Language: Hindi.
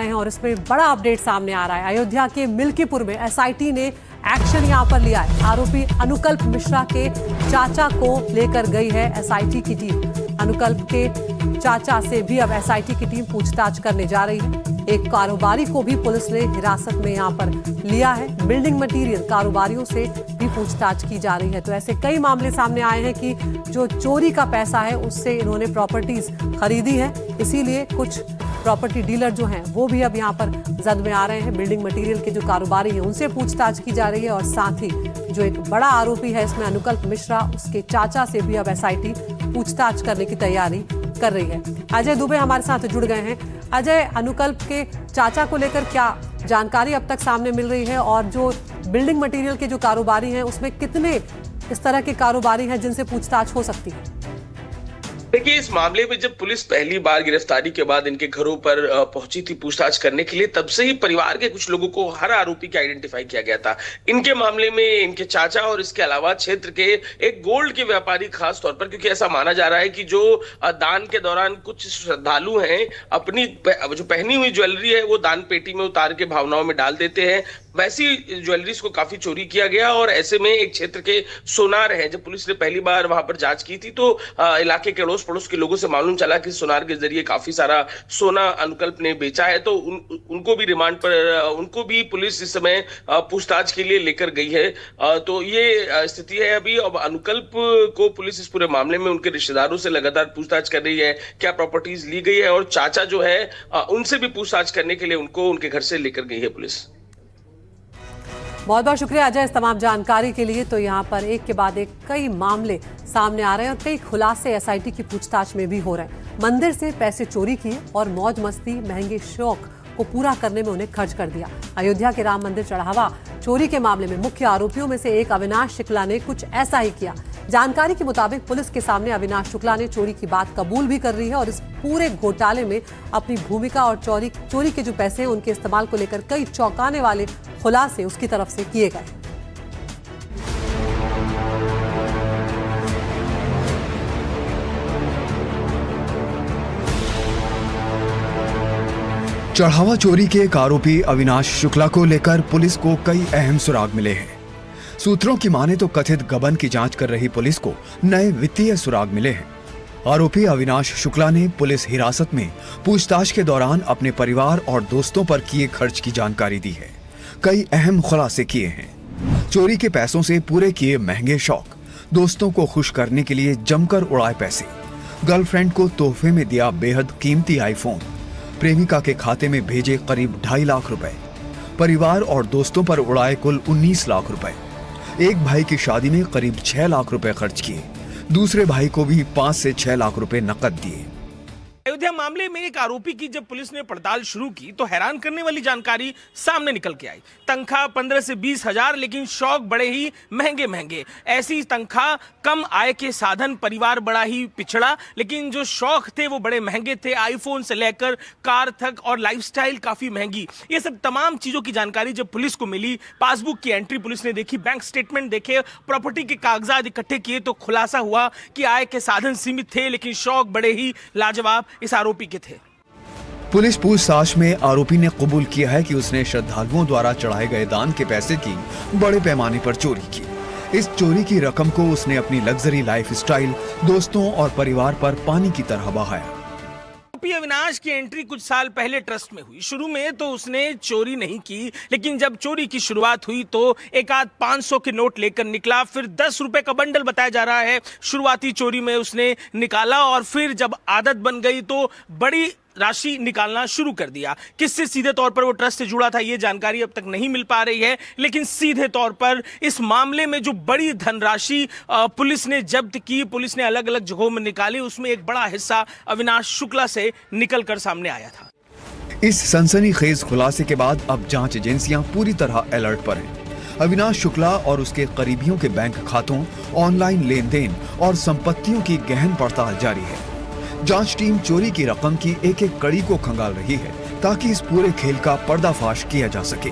हैं और इसमें बड़ा अपडेट सामने आ रहा है। अयोध्या के मिल्कीपुर में एसआईटी ने एक्शन यहां पर लिया है। आरोपी अनुकल्प मिश्रा के चाचा को लेकर गई है एसआईटी की टीम। अनुकल्प के चाचा से भी अब एसआईटी की टीम पूछताछ करने जा रही है। एक कारोबारी को भी पुलिस ने हिरासत में यहां पर लिया है। बिल्डिंग मटेरियल कारोबारियों से भी पूछताछ की जा रही है। तो ऐसे कई मामले सामने आए हैं कि जो चोरी का पैसा है उससे इन्होंने प्रॉपर्टीज खरीदी है, इसीलिए कुछ प्रॉपर्टी डीलर जो हैं वो भी अब यहाँ पर जद में आ रहे हैं। बिल्डिंग मटेरियल के जो कारोबारी हैं उनसे पूछताछ की जा रही है और साथ ही जो एक बड़ा आरोपी है इसमें अनुकल्प मिश्रा, उसके चाचा से भी अब एसआईटी पूछताछ करने की तैयारी कर रही है। अजय दुबे हमारे साथ जुड़ गए हैं। अजय, अनुकल्प के चाचा को लेकर क्या जानकारी अब तक सामने मिल रही है और जो बिल्डिंग मटेरियल के जो कारोबारी हैं उसमें कितने इस तरह के कारोबारी हैं जिनसे पूछताछ हो सकती है? देखिए, इस मामले में जब पुलिस पहली बार गिरफ्तारी के बाद इनके घरों पर पहुंची थी पूछताछ करने के लिए, तब से ही परिवार के कुछ लोगों को हर आरोपी के आइडेंटिफाई किया गया था। इनके मामले में इनके चाचा और इसके अलावा क्षेत्र के एक गोल्ड के व्यापारी खास तौर पर, क्योंकि ऐसा माना जा रहा है कि जो दान के दौरान कुछ श्रद्धालु हैं अपनी जो पहनी हुई ज्वेलरी है वो दान पेटी में उतार के भावनाओं में डाल देते हैं। वैसी ज्वेलरीज को काफी चोरी किया गया और ऐसे में एक क्षेत्र के सोनार हैं। जब पुलिस ने पहली बार वहां पर जांच की थी तो इलाके के अड़ोस पड़ोस के लोगों से मालूम चला कि सोनार के जरिए काफी सारा सोना अनुकल्प ने बेचा है। तो उनको भी रिमांड पर उनको भी पुलिस इस समय पूछताछ के लिए लेकर गई है। तो ये स्थिति है अभी। अब अनुकल्प को पुलिस इस पूरे मामले में उनके रिश्तेदारों से लगातार पूछताछ कर रही है, क्या प्रॉपर्टीज ली गई है, और चाचा जो है उनसे भी पूछताछ करने के लिए उनको उनके घर से लेकर गई है पुलिस। बहुत बहुत शुक्रिया अजय इस तमाम जानकारी के लिए। तो यहाँ पर एक के बाद एक कई मामले सामने आ रहे हैं और कई खुलासे एसआईटी की पूछताछ में भी हो रहे हैं। मंदिर से पैसे चोरी किए और मौज मस्ती महंगे शौक को पूरा करने में उन्हें खर्च कर दिया। अयोध्या के राम मंदिर चढ़ावा चोरी के मामले में मुख्य आरोपियों में से एक अविनाश शुक्ला ने कुछ ऐसा ही किया। जानकारी के मुताबिक पुलिस के सामने अविनाश शुक्ला ने चोरी की बात कबूल भी कर रही है और इस पूरे घोटाले में अपनी भूमिका और चोरी के जो पैसे हैं उनके इस्तेमाल को लेकर कई चौंकाने वाले खुलासे उसकी तरफ से किए गए। चढ़ावा चोरी के एक आरोपी अविनाश शुक्ला को लेकर पुलिस को कई अहम सुराग मिले हैं। सूत्रों की माने तो कथित गबन की जांच कर रही पुलिस को नए वित्तीय सुराग मिले हैं। आरोपी अविनाश शुक्ला ने पुलिस हिरासत में पूछताछ के दौरान अपने परिवार और दोस्तों पर किए खर्च की जानकारी दी है। कई अहम खुलासे किए हैं। चोरी के पैसों से पूरे किए महंगे शौक, दोस्तों को खुश करने के लिए जमकर उड़ाए पैसे, गर्लफ्रेंड को तोहफे में दिया बेहद कीमती आईफोन, प्रेमिका के खाते में भेजे करीब 2.5 लाख रुपए, परिवार और दोस्तों पर उड़ाए कुल 19 लाख रुपए, एक भाई की शादी में करीब 6 लाख रुपए खर्च किए, दूसरे भाई को भी 5 से 6 लाख रुपए नकद दिए। अयोध्या मामले में एक आरोपी की जब पुलिस ने पड़ताल शुरू की तो हैरान करने वाली जानकारी सामने निकल के आई। तनख्वाह 15 से 20 हजार, लेकिन शौक बड़े ही महंगे महंगे। ऐसी तनख्वाह, कम आय के साधन, परिवार बड़ा ही पिछड़ा, लेकिन जो शौक थे वो बड़े महंगे थे। आईफोन से लेकर कार तक और लाइफस्टाइल काफी महंगी। ये सब तमाम चीजों की जानकारी जब पुलिस को मिली, पासबुक की एंट्री पुलिस ने देखी, बैंक स्टेटमेंट देखे, प्रॉपर्टी के कागजात इकट्ठे किए, तो खुलासा हुआ कि आय के साधन सीमित थे लेकिन शौक बड़े ही लाजवाब इस आरोपी के थे। पुलिस पूछताछ में आरोपी ने कबूल किया है कि उसने श्रद्धालुओं द्वारा चढ़ाए गए दान के पैसे की बड़े पैमाने पर चोरी की। इस चोरी की रकम को उसने अपनी लग्जरी लाइफस्टाइल, दोस्तों और परिवार पर पानी की तरह बहाया। आरोपी अविनाश की एंट्री कुछ साल पहले ट्रस्ट में हुई। शुरू में तो उसने चोरी नहीं की, लेकिन जब चोरी की शुरुआत हुई तो एक आध 500 के नोट लेकर निकला। फिर 10 रुपए का बंडल बताया जा रहा है शुरुआती चोरी में उसने निकाला, और फिर जब आदत बन गई तो बड़ी राशि निकालना शुरू कर दिया। किससे सीधे तौर पर वो ट्रस्ट से जुड़ा था ये जानकारी अब तक नहीं मिल पा रही है, लेकिन सीधे तौर पर इस मामले में जो बड़ी धनराशि पुलिस ने जब्त की, पुलिस ने अलग अलग जगहों में निकाली, उसमें एक बड़ा हिस्सा अविनाश शुक्ला से निकलकर सामने आया था। इस सनसनीखेज खुलासे के बाद अब जांच एजेंसियां पूरी तरह अलर्ट पर हैं। अविनाश शुक्ला और उसके करीबियों के बैंक खातों, ऑनलाइन लेन देन और संपत्तियों की गहन पड़ताल जारी है। जांच टीम चोरी की रकम की एक एक कड़ी को खंगाल रही है ताकि इस पूरे खेल का पर्दाफाश किया जा सके।